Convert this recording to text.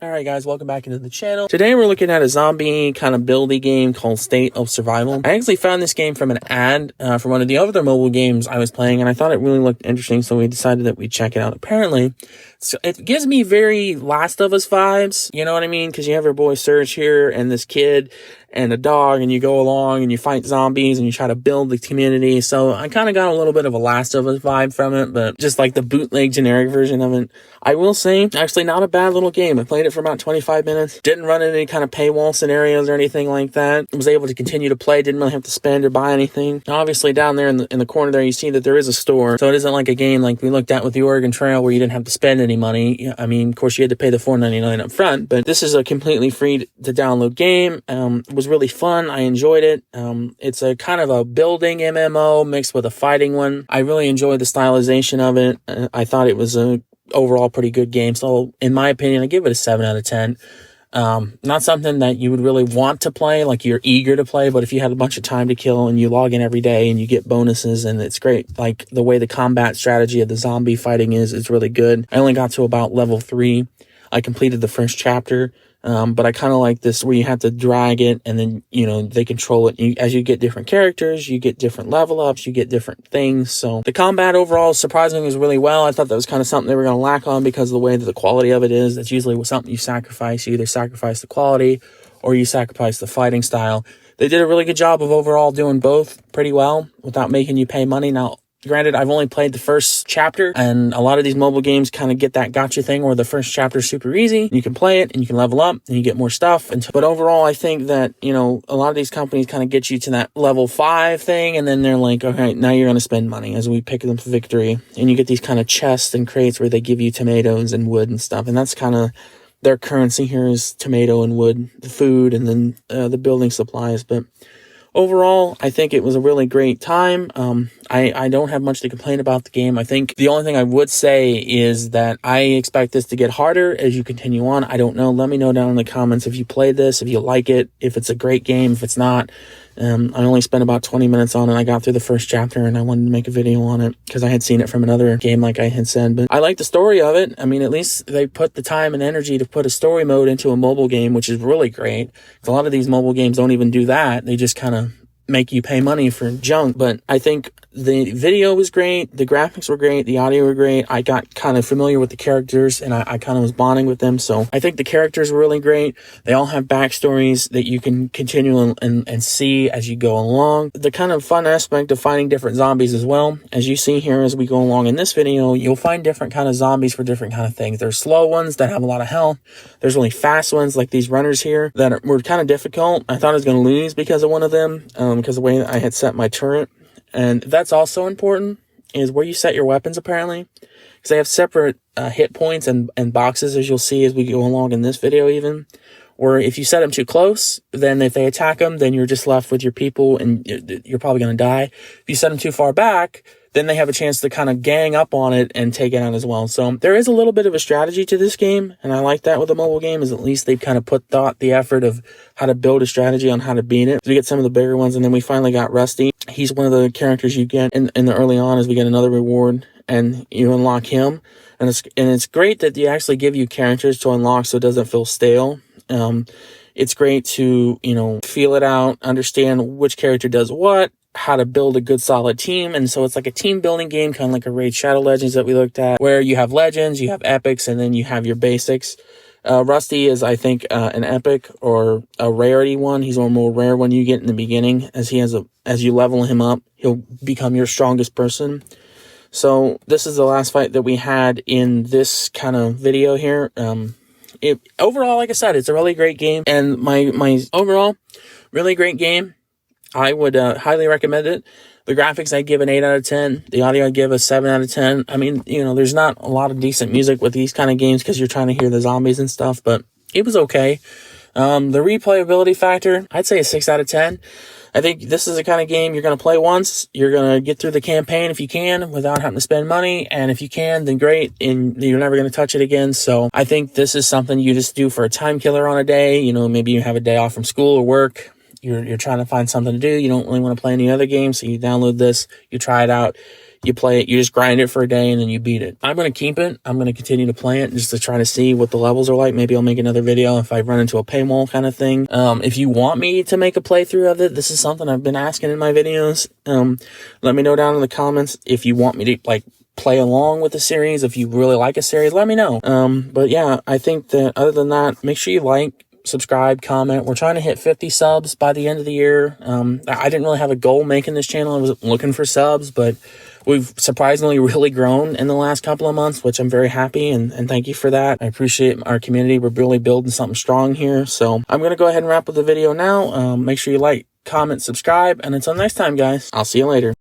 Alright guys, welcome back into the channel. Today we're looking at a zombie kind of buildy game called State of Survival. I actually found this game from an ad from one of the other mobile games I was playing, and I thought it really looked interesting, so we decided that we'd check it out. Apparently, so it gives me very Last of Us vibes, you know what I mean? Because you have your boy Serge here, and this kid, and a dog, and you go along, and you fight zombies, and you try to build the community. So I kind of got a little bit of a Last of Us vibe from it, but just like the bootleg generic version of it. I will say, actually not a bad little game. I played it for about 25 minutes. Didn't run into any kind of paywall scenarios or anything like that. I was able to continue to play. Didn't really have to spend or buy anything. Obviously, down there in the corner there, you see that there is a store. So it isn't like a game like we looked at with the Oregon Trail where you didn't have to spend any money. I mean, of course, you had to pay the $4.99 up front, but this is a completely free to download game. It was really fun. I enjoyed it. It's a kind of a building MMO mixed with a fighting one. I really enjoyed the stylization of it. I thought it was a overall pretty good game. So in my opinion, I give it a 7 out of 10. Not something that you would really want to play, like you're eager to play, but if you had a bunch of time to kill and you log in every day and you get bonuses and it's great, like the way the combat strategy of the zombie fighting is really good. I only got to about level 3. I completed the first chapter. But I kind of like this where you have to drag it and then, you know, they control it. As you get different characters, you get different level ups, you get different things. So the combat overall, surprisingly, was really well. I thought that was kind of something they were going to lack on because of the way that the quality of it is. That's usually something you sacrifice. You either sacrifice the quality or you sacrifice the fighting style. They did a really good job of overall doing both pretty well without making you pay money. Now, granted, I've only played the first chapter, and a lot of these mobile games kind of get that gotcha thing where the first chapter is super easy. You can play it, and you can level up, and you get more stuff. But overall, I think that, you know, a lot of these companies kind of get you to that level 5 thing, and then they're like, okay, now you're going to spend money as we pick them for victory. And you get these kind of chests and crates where they give you tomatoes and wood and stuff, and that's kind of their currency here is tomato and wood, the food, and then the building supplies. But overall, I think it was a really great time. I don't have much to complain about the game. I think the only thing I would say is that I expect this to get harder as you continue on. I don't know. Let me know down in the comments if you played this, if you like it, if it's a great game, if it's not. I only spent about 20 minutes on it. I got through the first chapter and I wanted to make a video on it because I had seen it from another game like I had said. But I like the story of it. I mean, at least they put the time and energy to put a story mode into a mobile game, which is really great. A lot of these mobile games don't even do that. They just kind of make you pay money for junk. But I think the video was great, the graphics were great, the audio were great. I got kind of familiar with the characters and I kind of was bonding with them. So I think the characters were really great. They all have backstories that you can continue and see as you go along. The kind of fun aspect of finding different zombies as well. As you see here as we go along in this video, you'll find different kind of zombies for different kind of things. There's slow ones that have a lot of health. There's really fast ones like these runners here that were kind of difficult. I thought I was going to lose because of one of them, because the way I had set my turret. And that's also important is where you set your weapons, apparently, because they have separate hit points and boxes, as you'll see as we go along in this video even. Or if you set them too close, then if they attack them, then you're just left with your people and you're probably going to die. If you set them too far back, then they have a chance to kind of gang up on it and take it out as well. So there is a little bit of a strategy to this game, and I like that with a mobile game, is at least they've kind of put the effort of how to build a strategy on how to beat it. So we get some of the bigger ones, and then we finally got Rusty. He's one of the characters you get in the early on as we get another reward, and you unlock him. And it's great that they actually give you characters to unlock so it doesn't feel stale. It's great to, you know, feel it out, understand which character does what, how to build a good solid team. And so it's like a team building game, kind of like a Raid Shadow Legends that we looked at, where you have legends, you have epics, and then you have your basics. Rusty is, I think, an epic or a rarity one. He's a more rare one you get in the beginning. As you level him up, he'll become your strongest person. So this is the last fight that we had in this kind of video here. Overall, like I said, it's a really great game, and my overall really great game. I would highly recommend it. The graphics, I'd give an 8 out of 10. The audio, I'd give a 7 out of 10. I mean, you know, there's not a lot of decent music with these kind of games because you're trying to hear the zombies and stuff, but it was okay. The replayability factor, I'd say a 6 out of 10. I think this is the kind of game you're going to play once. You're going to get through the campaign if you can without having to spend money. And if you can, then great. And you're never going to touch it again. So I think this is something you just do for a time killer on a day. You know, maybe you have a day off from school or work. You're trying to find something to do. You don't really want to play any other games. So you download this, you try it out. you play it, you just grind it for a day and then you beat it. I'm going to keep it. I'm going to continue to play it just to try to see what the levels are like. Maybe I'll make another video if I run into a paywall kind of thing. If you want me to make a playthrough of it, this is something I've been asking in my videos. Let me know down in the comments if you want me to like play along with the series. If you really like a series, let me know. But yeah, I think that other than that, make sure you like, subscribe, comment. We're trying to hit 50 subs by the end of the year. I didn't really have a goal making this channel. I was looking for subs, but we've surprisingly really grown in the last couple of months, which I'm very happy and thank you for that. I appreciate our community. We're really building something strong here. So I'm going to go ahead and wrap up the video now. Make sure you like, comment, subscribe, and until next time, guys, I'll see you later.